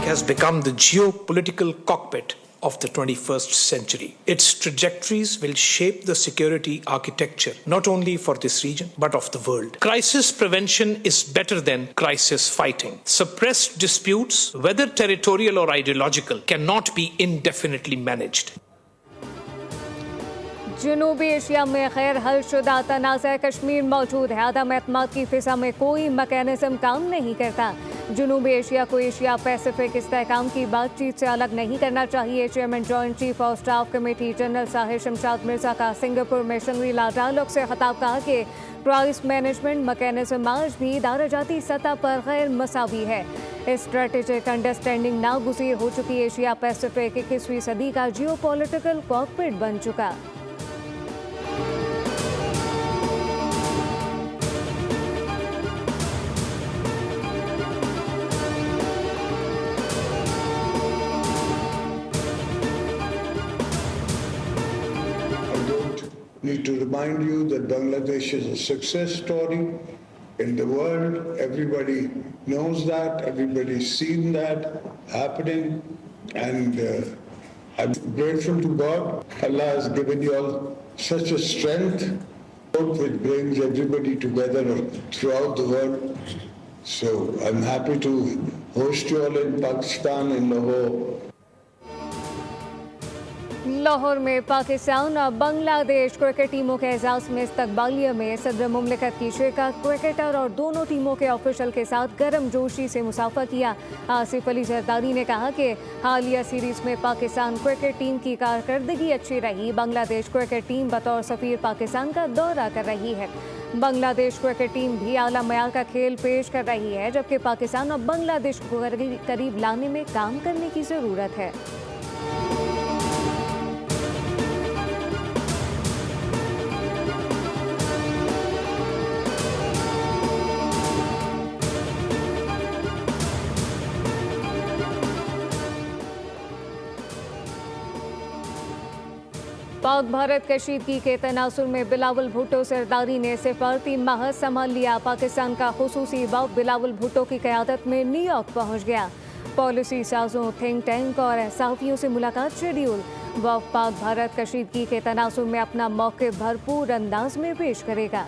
has become the geopolitical cockpit of the 21st century. Its trajectories will shape the security architecture not only for this region but of the world. Crisis prevention is better than crisis fighting. Suppressed disputes, whether territorial or ideological, cannot be indefinitely managed. जनूबी Asia में गैर हल शुदा तनाज़ा कश्मीर मौजूद है। अदम एतमाद की फिजा में कोई मैकेनिज्म काम नहीं करता। जनूबी एशिया को एशिया पैसिफिक इस्तेहकाम की बातचीत से अलग नहीं करना चाहिए। Chairman joint chief of staff committee general Sahir Shamshad Mirza का सिंगापुर में शंग्री-ला डायलॉग से खिताब कहा कि क्राइसिस मैनेजमेंट मैकेनिज्म आज भी दाराजाती सतह पर गैर मसावी है। स्ट्रेटेजिक अंडरस्टैंडिंग नागुज़ीर हो चुकी एशिया पैसिफिक 21वीं सदी का जियोपॉलिटिकल कॉकपिट बन चुका। Need to remind you that Bangladesh is a success story in the world. Everybody knows that. Everybody's seen that happening. And I'm grateful to God. Allah has given you all such a strength which brings everybody together throughout the world. So I'm happy to host you all in Pakistan, in Lahore. Lahore में पाकिस्तान और Bangladesh cricket टीमों के एजाज़ में इस्तकबालिया में सदर मुमलिकत की शिरकत, cricketer और दोनों टीमों के ऑफिशियल के साथ गर्म जोशी से मुसाफा किया। आसिफ अली जरदारी ने कहा कि हालिया सीरीज़ में पाकिस्तान क्रिकेट टीम की कारकर्दगी अच्छी रही। बांग्लादेश क्रिकेट टीम बतौर सफ़ीर पाकिस्तान का दौरा कर रही है। बांग्लादेश क्रिकेट टीम भी आला मयार का खेल पेश कर रही है, जबकि पाकिस्तान और बांग्लादेश को करीब लाने में काम करने की ज़रूरत है। पाक भारत कशीदगी के तनासुर में बिलावल भुट्टो सरदारी ने सिफारती महज संभाल लिया। पाकिस्तान का खुसूसी वफ़द बिलावल भुट्टो की क़यादत में न्यूयॉर्क पहुंच गया। पॉलिसी साजों, थिंक टैंक और सहाफ़ियों से मुलाकात शेड्यूल। वफ़द पाक भारत कशीदगी के तनासुर में अपना मौक़िफ़ भरपूर अंदाज में पेश करेगा।